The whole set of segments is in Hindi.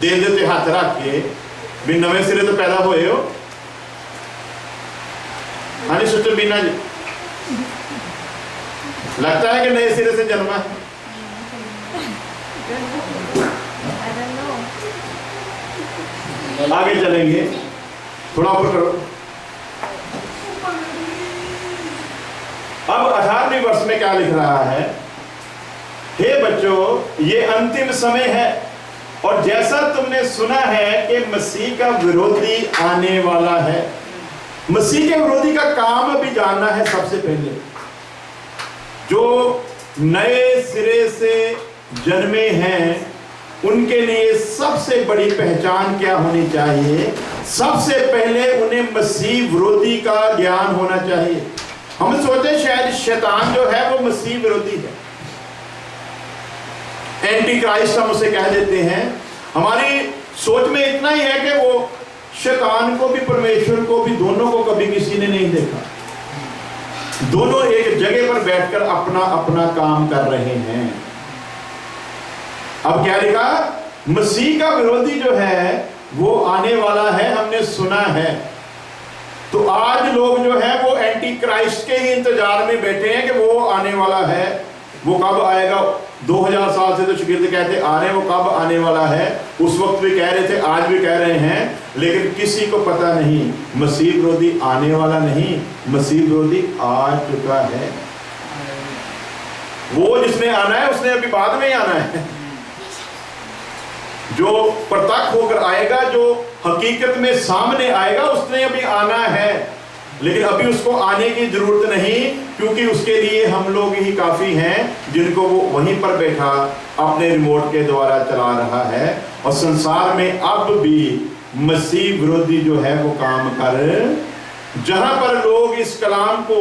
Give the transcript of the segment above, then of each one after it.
दिल दे उत्ते हथ रख के भी नवे सिरे तो पैदा होए हो। हाँ जी सिस्टर बीना जी, लगता है कि नए सिरे से जन्मा है? आगे चलेंगे, थोड़ा ऊपर करो। अब 18वें वर्ष में क्या लिख रहा है? हे बच्चों, ये अंतिम समय है और जैसा तुमने सुना है कि मसीह का विरोधी आने वाला है। मसीह के विरोधी का काम अभी जानना है। सबसे पहले जो नए सिरे से जन्मे हैं उनके लिए सबसे बड़ी पहचान क्या होनी चाहिए? सबसे पहले उन्हें मसीह विरोधी का ज्ञान होना चाहिए। हम सोचते शायद शैतान जो है वो मसीह विरोधी है, एंटी क्राइस्ट हम उसे कह देते हैं। हमारी सोच में इतना ही है कि वो शैतान को भी परमेश्वर को भी दोनों को कभी किसी ने नहीं देखा। दोनों एक जगह पर बैठकर अपना अपना काम कर रहे हैं। अब क्या लिखा? मसीह का विरोधी जो है वो आने वाला है, हमने सुना है। तो आज लोग जो है वो एंटी क्राइस्ट के ही इंतजार में बैठे हैं कि वो आने वाला है। वो कब आएगा? 2000 साल से तो शागिर्द कहते आ रहे हैं वो कब आने वाला है। उस वक्त भी कह रहे थे, आज भी कह रहे हैं, लेकिन किसी को पता नहीं। मसीह विरोधी आने वाला नहीं, मसीह विरोधी आ चुका है। वो जिसने आना है उसने अभी बाद में ही आना है। जो प्रत्यक्ष होकर आएगा, जो हकीकत में सामने आएगा, उसने अभी आना है। लेकिन अभी उसको आने की जरूरत नहीं, क्योंकि उसके लिए हम लोग ही काफी हैं जिनको वो वहीं पर बैठा अपने रिमोट के द्वारा चला रहा है। और संसार में अब भी मसीह विरोधी जो है वो काम कर, जहां पर लोग इस कलाम को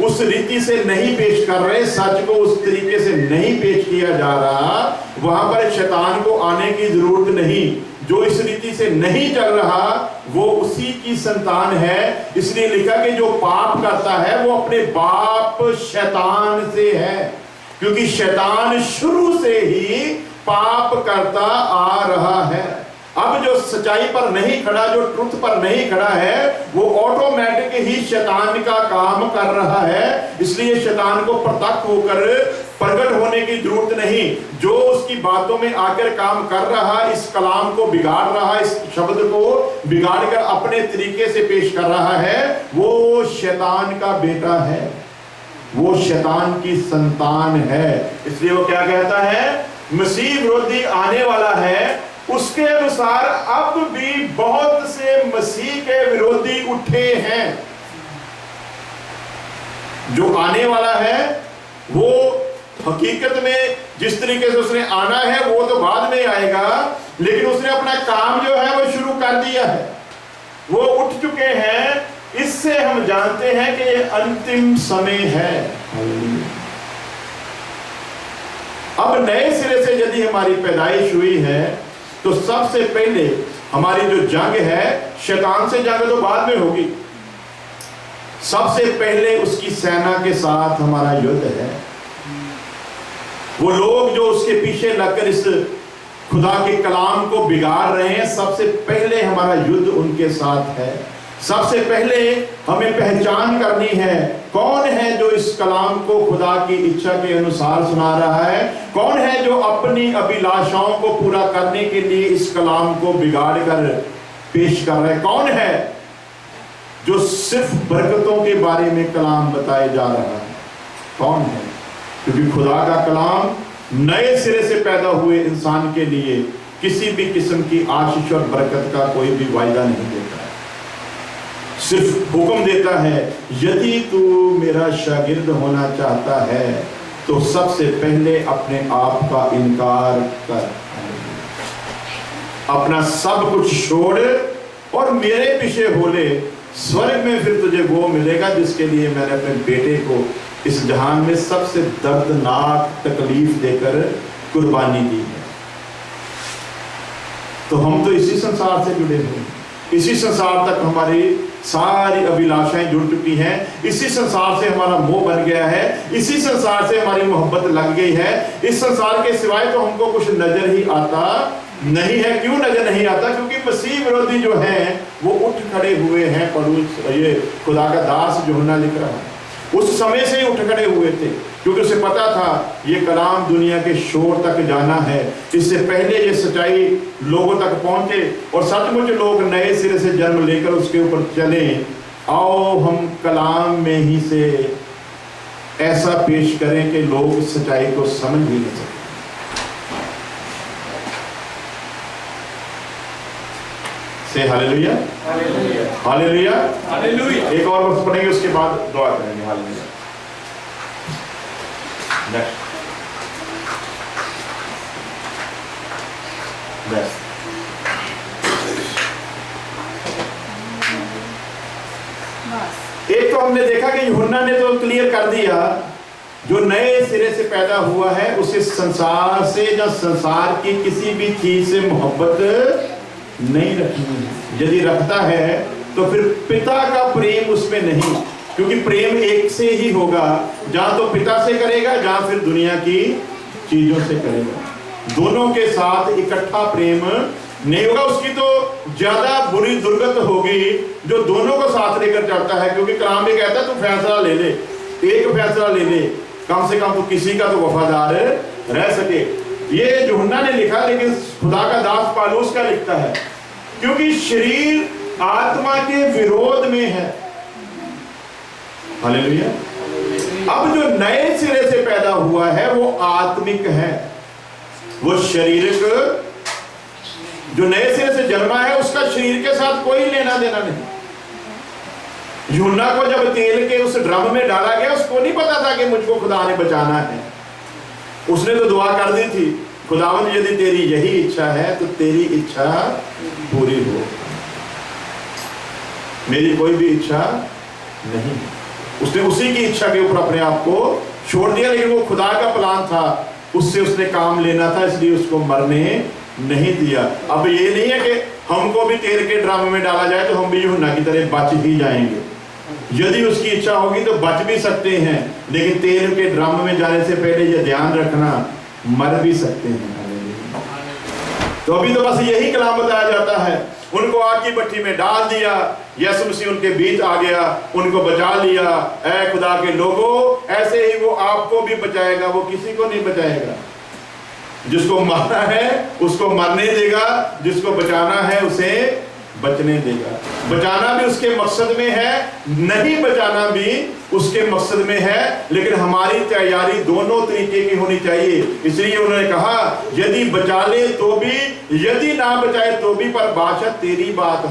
उस रीति से नहीं पेश कर रहे, सच को उस तरीके से नहीं पेश किया जा रहा, वहां पर शैतान को आने की जरूरत नहीं। जो इस रीति से नहीं चल रहा वो उसी की संतान है। इसलिए लिखा कि जो पाप करता है वो अपने बाप शैतान से है, क्योंकि शैतान शुरू से ही पाप करता आ रहा है। अब जो सच्चाई पर नहीं खड़ा, जो ट्रुथ पर नहीं खड़ा है, वो ऑटोमेटिक ही शैतान का काम कर रहा है। इसलिए शैतान को प्रत्यक्ष होकर प्रकट होने की जरूरत नहीं। जो उसकी बातों में आकर काम कर रहा, इस कलाम को बिगाड़ रहा, इस शब्द को बिगाड़ कर अपने तरीके से पेश कर रहा है, वो शैतान का बेटा है, वो शैतान की संतान है। इसलिए वो क्या कहता है? मसीह विरोधी आने वाला है। उसके अनुसार अब भी बहुत से मसीह के विरोधी उठे हैं। जो आने वाला है वो हकीकत में जिस तरीके से उसने आना है वो तो बाद में आएगा, लेकिन उसने अपना काम जो है वो शुरू कर दिया है। वो उठ चुके हैं। इससे हम जानते हैं कि ये अंतिम समय है। अब नए सिरे से यदि हमारी पैदाइश हुई है तो सबसे पहले हमारी जो जंग है, शैतान से जंग तो बाद में होगी। सबसे पहले उसकी सेना के साथ हमारा युद्ध है। वो लोग जो उसके पीछे लगकर इस खुदा के कलाम को बिगाड़ रहे हैं, सबसे पहले हमारा युद्ध उनके साथ है। सबसे पहले हमें पहचान करनी है कौन है जो इस कलाम को खुदा की इच्छा के अनुसार सुना रहा है, कौन है जो अपनी अभिलाषाओं को पूरा करने के लिए इस कलाम को बिगाड़ कर पेश कर रहा है, कौन है जो सिर्फ बरकतों के बारे में कलाम बताया जा रहा है, कौन है? क्योंकि खुदा का कलाम नए सिरे से पैदा हुए इंसान के लिए किसी भी किस्म की आशीष और बरकत का कोई भी वायदा नहीं देता है। सिर्फ हुक्म देता है, यदि तू मेरा शागिर्द होना चाहता है तो सबसे पहले अपने आप का इनकार कर, अपना सब कुछ छोड़ और मेरे पीछे हो ले। स्वर्ग में फिर तुझे वो मिलेगा जिसके लिए मैंने अपने बेटे को इस जहान में सबसे दर्दनाक तकलीफ देकर कुर्बानी दी है। तो हम तो इसी संसार से जुड़े हुए हैं। इसी संसार तक हमारी सारी अभिलाषाएं जुड़ चुकी हैं, इसी संसार से हमारा मोह बन गया है, इसी संसार से हमारी मोहब्बत लग गई है। इस संसार के सिवाय तो हमको कुछ नजर ही आता नहीं है। क्यों नजर नहीं आता? क्योंकि मसीह विरोधी जो हैं वो उठ खड़े हुए हैं। पड़ोस ये खुदा का दास यूहन्ना लिख रहा है, उस समय से ही उठ खड़े हुए थे, क्योंकि उसे पता था ये कलाम दुनिया के शोर तक जाना है। इससे पहले ये सच्चाई लोगों तक पहुंचे और सचमुच लोग नए सिरे से जन्म लेकर उसके ऊपर चले। आओ हम कलाम में ही से ऐसा पेश करें कि लोग सच्चाई को समझ भी नहीं सकें। से हालेलुया, हालेलुया, हालेलुया। एक और वर्ष पढ़ेंगे, उसके बाद दुआ करेंगे। हालेलुया। एक तो हमने देखा कि यूहन्ना ने तो क्लियर कर दिया, जो नए सिरे से पैदा हुआ है उसे संसार से या संसार की किसी भी चीज से मोहब्बत नहीं रखनी। यदि रखता है तो फिर पिता का प्रेम उसमें नहीं, क्योंकि प्रेम एक से ही होगा, जहां तो पिता से करेगा जहां फिर दुनिया की चीजों से करेगा। दोनों के साथ इकट्ठा प्रेम नहीं होगा। उसकी तो ज्यादा बुरी दुर्गत होगी जो दोनों को साथ लेकर चलता है, क्योंकि कलाम भी कहता है तू फैसला ले ले, एक फैसला ले ले, कम से कम तू किसी का तो वफादार रह सके। ये यूहन्ना ने लिखा, लेकिन खुदा का दास पौलुस का लिखता है, क्योंकि शरीर आत्मा के विरोध में है। हालेलुया। अब जो नए सिरे से पैदा हुआ है वो आत्मिक है, वो शारीरिक जो नए सिरे से जन्मा है उसका शरीर के साथ कोई लेना देना नहीं। यूहन्ना को जब तेल के उस ड्रम में डाला गया, उसको नहीं पता था कि मुझको खुदा ने बचाना है। उसने तो दुआ कर दी थी, खुदावंद यदि तेरी यही इच्छा है तो तेरी इच्छा पूरी हो, मेरी कोई भी इच्छा नहीं। उसने उसी की इच्छा के ऊपर अपने आप को छोड़ दिया, लेकिन वो खुदा का प्लान था, उससे उसने काम लेना था, इसलिए उसको मरने नहीं दिया। अब ये नहीं है कि हमको भी तेल के ड्रम में डाला जाए तो हम भी यूहन्ना की तरह बच ही जाएंगे। यदि उसकी इच्छा होगी तो बच भी सकते हैं, लेकिन तेल के ड्रम में जाने से पहले यह ध्यान रखना, मर भी सकते हैं। तो अभी तो बस यही कलाम बताया जाता है। उनको आग की भट्टी में डाल दिया, यीशु मसीह उनके बीच आ गया, उनको बचा लिया। ऐ खुदा के लोगों, ऐसे ही वो आपको भी बचाएगा, वो किसी को नहीं बचाएगा। जिसको मारना है उसको मरने देगा, जिसको बचाना है उसे बचने देगा। बचाना भी उसके मकसद में है, नहीं बचाना भी उसके मकसद में है, लेकिन हमारी तैयारी दोनों तरीके की होनी चाहिए। इसलिए उन्होंने कहा यदि बचा ले तो भी, यदि ना बचाए तो भी, पर बादशाह तेरी बात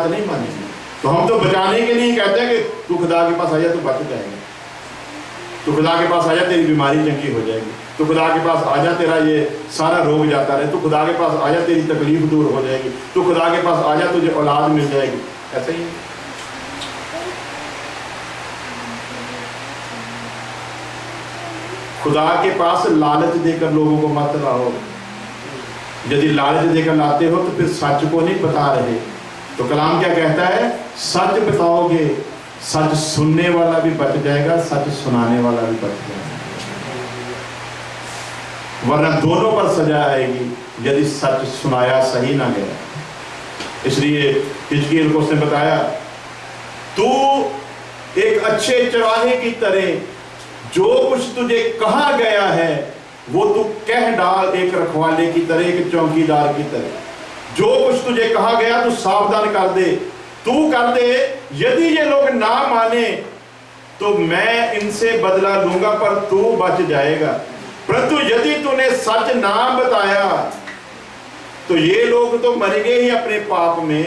नहीं मानेंगे। तो हम तो बचाने के लिए कहते हैं कि तू खुदा के पास आ जा, तू बच जाएगा, तू खुदा के पास आ जा, तेरी बीमारी चंगी हो जाएगी, तू खुदा के पास आ जा, तेरा ये सारा रोग जाता रहे, तू खुदा के पास आ जा, तेरी तकलीफ दूर हो जाएगी, तू खुदा के पास आ जा, तुझे औलाद मिल जाएगी। ऐसा ही खुदा के पास लालच देकर लोगों को मत लाओ। यदि लालच देकर लाते हो तो फिर सच को नहीं बता रहे। तो कलाम क्या कहता है? सच बताओगे, सच सुनने वाला भी बच जाएगा, सच सुनाने वाला भी बच जाएगा, वरना दोनों पर सजा आएगी यदि सच सुनाया सही ना गया। इसलिए हिजकिय्याह को उसने बताया, तू एक अच्छे चरवाहे की तरह जो कुछ तुझे कहा गया है वो तू कह डाल, एक रखवाले की तरह, एक चौकीदार की तरह। जो कुछ तुझे कहा गया तू सावधान कर दे, तू कर दे। यदि ये लोग ना माने तो मैं इनसे बदला लूंगा, पर तू बच जाएगा। परंतु यदि तूने सच ना बताया तो ये लोग तो मरेंगे ही अपने पाप में,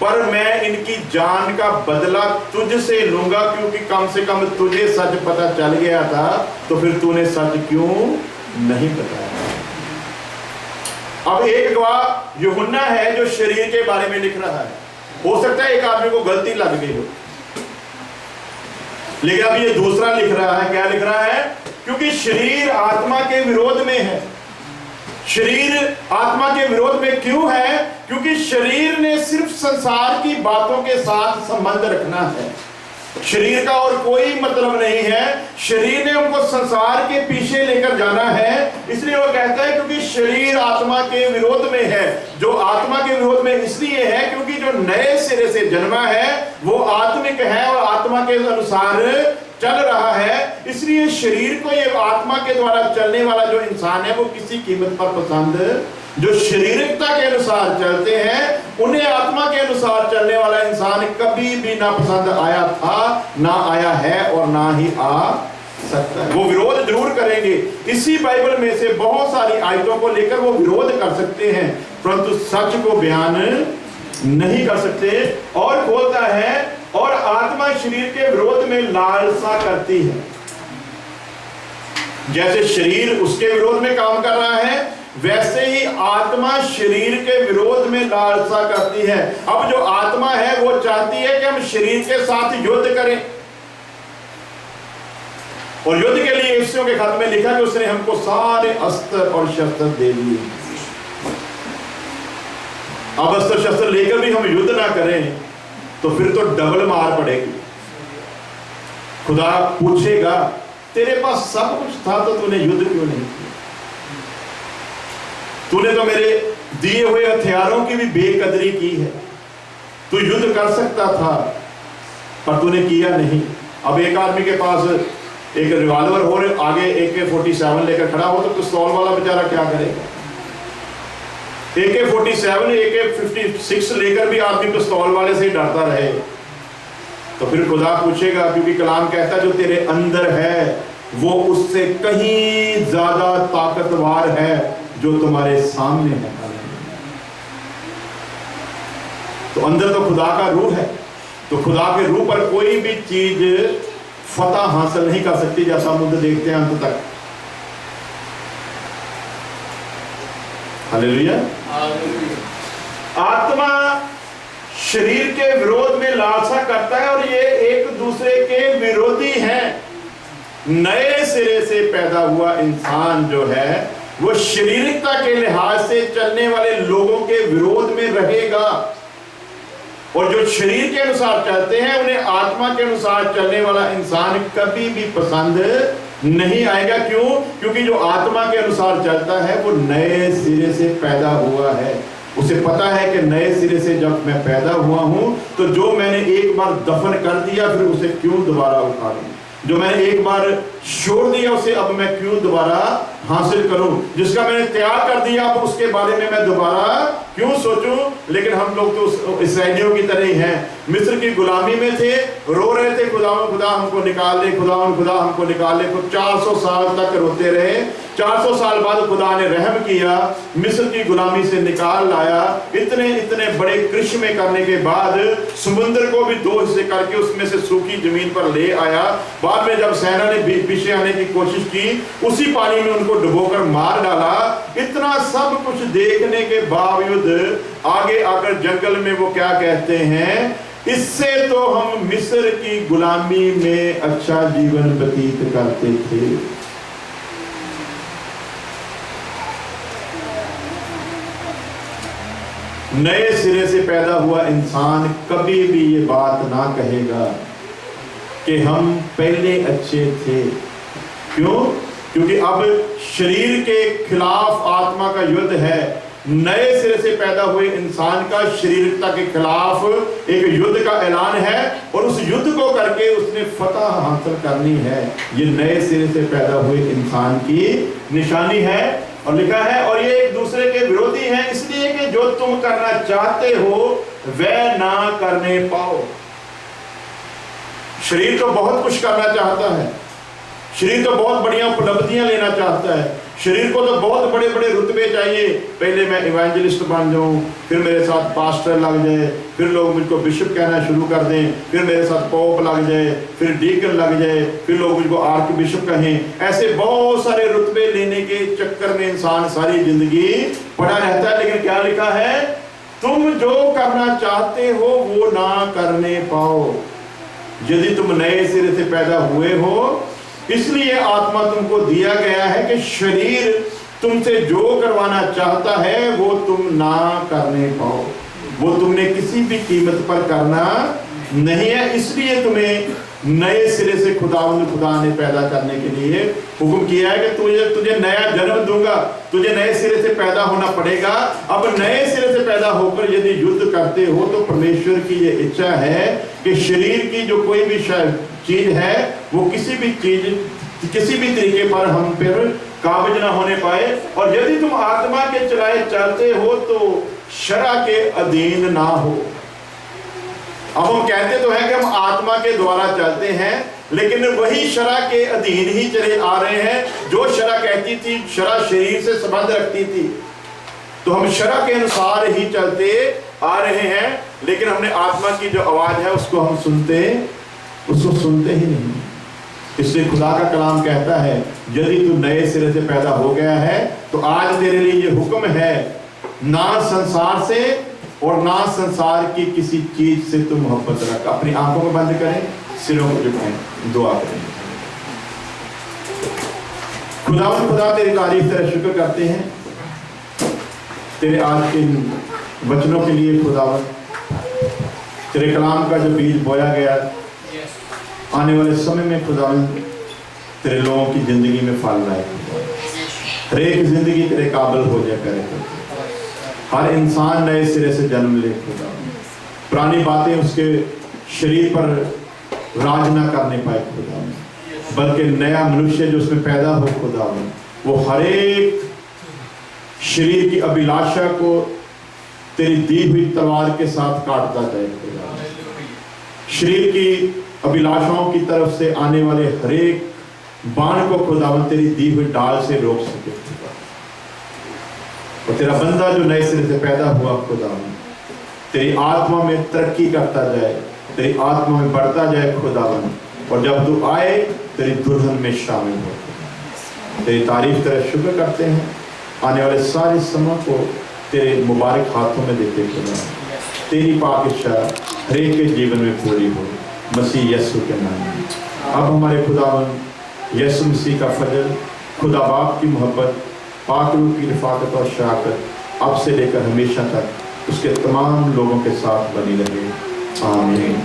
पर मैं इनकी जान का बदला तुझसे लूंगा, क्योंकि कम से कम तुझे सच पता चल गया था, तो फिर तूने सच क्यों नहीं बताया। अब एक गवाह यूहन्ना है जो शरीर के बारे में लिख रहा है। हो सकता है एक आदमी को गलती लग गई हो, लेकिन अब ये दूसरा लिख रहा है। क्या लिख रहा है? क्योंकि शरीर आत्मा के विरोध में है। शरीर आत्मा के विरोध में क्यों है? क्योंकि शरीर ने सिर्फ संसार की बातों के साथ संबंध रखना है। शरीर का और कोई मतलब नहीं है। शरीर ने हमको संसार के पीछे लेकर जाना है। इसलिए वो कहता है क्योंकि शरीर आत्मा के विरोध में है। जो आत्मा के विरोध में इसलिए है क्योंकि जो नए सिरे से जन्मा है वो आत्मिक है और आत्मा के अनुसार चल रहा है। इसलिए शरीर को ये आत्मा के द्वारा चलने वाला जो इंसान है वो किसी कीमत पर पसंद, जो शारीरिकता के अनुसार चलते हैं उन्हें आत्मा के अनुसार चलने वाला इंसान कभी भी ना पसंद आया था, ना आया है और ना ही आ सकता है। वो विरोध जरूर करेंगे। इसी बाइबल में से बहुत सारी आयतों को लेकर वो विरोध कर सकते हैं, परंतु सच को बयान नहीं कर सकते। और बोलता है और आत्मा शरीर के विरोध में लालसा करती है। जैसे शरीर उसके विरोध में काम कर रहा है, वैसे ही आत्मा शरीर के विरोध में लालसा करती है। अब जो आत्मा है वो चाहती है कि हम शरीर के साथ युद्ध करें, और युद्ध के लिए इफ्सियों के खत में लिखा कि उसने हमको सारे अस्त्र और शस्त्र दे दिए। अब अस्त्र शस्त्र लेकर भी हम युद्ध ना करें तो फिर तो डबल मार पड़ेगी। खुदा पूछेगा तेरे पास सब कुछ था तो तूने युद्ध क्यों नहीं किया? तूने तो मेरे दिए हुए हथियारों की भी बेकदरी की है। तू युद्ध कर सकता था पर तूने किया नहीं। अब एक आदमी के पास एक रिवॉल्वर हो और आगे AK-47 लेकर खड़ा हो तो पिस्तौल वाला बेचारा क्या करेगा? AK-47 AK-56 लेकर भी आदमी पिस्तौल वाले से ही डरता रहे तो फिर खुदा पूछेगा, क्योंकि कलाम कहता है जो तेरे अंदर है वो उससे कहीं ज्यादा ताकतवर है जो तुम्हारे सामने है। तो अंदर तो खुदा का रूह है, तो खुदा के रूह पर कोई भी चीज फतह हासिल नहीं कर सकती, जैसा हम उधर देखते हैं अंत तक। हालेलुया। आत्मा शरीर के विरोध में लालसा करता है और ये एक दूसरे के विरोधी हैं। नए सिरे से पैदा हुआ इंसान जो है वो शारीरिकता के लिहाज से चलने वाले लोगों के विरोध में रहेगा, और जो शरीर के अनुसार चलते हैं उन्हें आत्मा के अनुसार चलने वाला इंसान कभी भी पसंद नहीं आएगा। क्यों? क्योंकि जो आत्मा के अनुसार चलता है वो नए सिरे से पैदा हुआ है। उसे पता है कि नए सिरे से जब मैं पैदा हुआ हूं तो जो मैंने एक बार दफन कर दिया फिर उसे क्यों दोबारा उठा लूं, जो मैंने एक बार छोड़ दिया उसे अब मैं क्यों दोबारा हासिल करूं, जिसका मैंने त्याग कर दिया अब उसके बारे में मैं दोबारा क्यों सोचूं। लेकिन हम लोग तो इसराइलियों की तरह ही हैं, मिस्र की गुलामी में थे, रो रहे थे खुदा हमको निकाल ले, खुदा हमको निकाल ले। 400 साल तक रोते रहे। 400 साल बाद खुदा ने रहम किया, मिस्र की गुलामी से निकाल लाया। इतने बड़े कृष्ण करने के बाद समुद्र को भी 2 हिस्से करके उसमें से सूखी जमीन पर ले आया। बाद में जब सेना ने पीछे आने की कोशिश की उसी पानी में उनको डुबोकर मार डाला। इतना सब कुछ देखने के बावजूद आगे आकर जंगल में वो क्या कहते हैं, इससे तो हम मिस्र की गुलामी में अच्छा जीवन व्यतीत करते थे। नए सिरे से पैदा हुआ इंसान कभी भी ये बात ना कहेगा कि हम पहले अच्छे थे। क्यों? क्योंकि अब शरीर के खिलाफ आत्मा का युद्ध है। नए सिरे से पैदा हुए इंसान का शारीरिकता के खिलाफ एक युद्ध का ऐलान है और उस युद्ध को करके उसने फतह हासिल करनी है। ये नए सिरे से पैदा हुए इंसान की निशानी है। और लिखा है और ये एक दूसरे के विरोधी हैं, इसलिए कि जो तुम करना चाहते हो वह ना करने पाओ। शरीर तो बहुत कुछ करना चाहता है, शरीर तो बहुत बढ़िया उपलब्धियां लेना चाहता है, शरीर को तो बहुत बड़े बड़े रुतबे चाहिए। पहले मैं इवेंजलिस्ट बन जाऊं, फिर मेरे साथ पास्टर लग जाए, फिर लोग मुझको बिशप कहना शुरू कर दें, फिर मेरे साथ पोप लग जाए, फिर डीकन लग जाए, फिर लोग मुझको आर्क बिशप कहें। ऐसे बहुत सारे रुतबे लेने के चक्कर में इंसान सारी जिंदगी पड़ा रहता है। लेकिन क्या लिखा है, तुम जो करना चाहते हो वो ना करने पाओ। यदि तुम नए सिरे से पैदा हुए हो, इसलिए आत्मा तुमको दिया गया है कि शरीर तुमसे जो करवाना चाहता है वो तुम ना करने पाओ, वो तुमने किसी भी कीमत पर करना नहीं है। इसलिए तुम्हें नए सिरे से खुदा ने पैदा करने के लिए हुक्म किया है कि तुझे नया जन्म दूंगा, तुझे नए सिरे से पैदा होना पड़ेगा। अब नए सिरे से पैदा होकर यदि युद्ध करते हो तो परमेश्वर की ये इच्छा है कि शरीर की जो कोई भी चीज है वो किसी भी तरीके पर हम फिर काबिज ना होने पाए। और यदि तुम आत्मा के चलाए चलते हो तो शरा के अधीन ना हो। अब हम कहते तो हैं कि हम आत्मा के द्वारा चलते हैं, लेकिन वही शरा के अधीन ही चले आ रहे हैं। जो शरा कहती थी, शरा शरीर से संबंध रखती थी, तो हम शरा के अनुसार ही चलते आ रहे हैं, लेकिन हमने आत्मा की जो आवाज है उसको सुनते ही नहीं। इसलिए खुदा का कलाम कहता है यदि तू नए सिरे से पैदा हो गया है तो आज तेरे लिए ये हुक्म है, ना संसार से और ना संसार की किसी चीज से तुम मोहब्बत रख। अपनी आंखों को बंद करें, सिरों को झुकाएं, दुआ करें। खुदा तेरी तारीफ तेरा शुक्र करते हैं तेरे आज के वचनों के लिए। खुदा तेरे कलाम का जो बीज बोया गया आने वाले समय में खुदा तेरे लोगों की जिंदगी में फल लाए, हर एक जिंदगी तेरे काबिल हो जाए करे, हर इंसान नए सिरे से जन्म ले खुदा, पुरानी बातें उसके शरीर पर राज ना करने पाए खुदा, बल्कि नया मनुष्य जो उसमें पैदा हो खुदा, वो हर एक शरीर की अभिलाषा को तेरी दी हुई तलवार के साथ काटता जाए खुदा। शरीर की अभिलाषाओं की तरफ से आने वाले हर एक बाण को खुदावन तेरी दी हुई डाल से रोक सके खुदा। और तेरा बंदा जो नए सिरे से पैदा हुआ खुदावन तेरी आत्मा में तरक्की करता जाए, तेरी आत्मा में बढ़ता जाए खुदावन, और जब तू आए तेरी दुल्हन में शामिल हो। तेरी तारीफ तेरा शुक्र करते हैं, आने वाले सारे समय को तेरे मुबारक हाथों में देते खुदा। तेरी पाक इच्छा हर एक के जीवन में पूरी हो मसीह यीशु के नाम में। अब हमारे खुदावन यीशु मसीह का फजल, खुदा बाप की मोहब्बत, पाक रूह की रिफाकत और शराकत अब से लेकर हमेशा तक उसके तमाम लोगों के साथ बनी रहे। आमीन।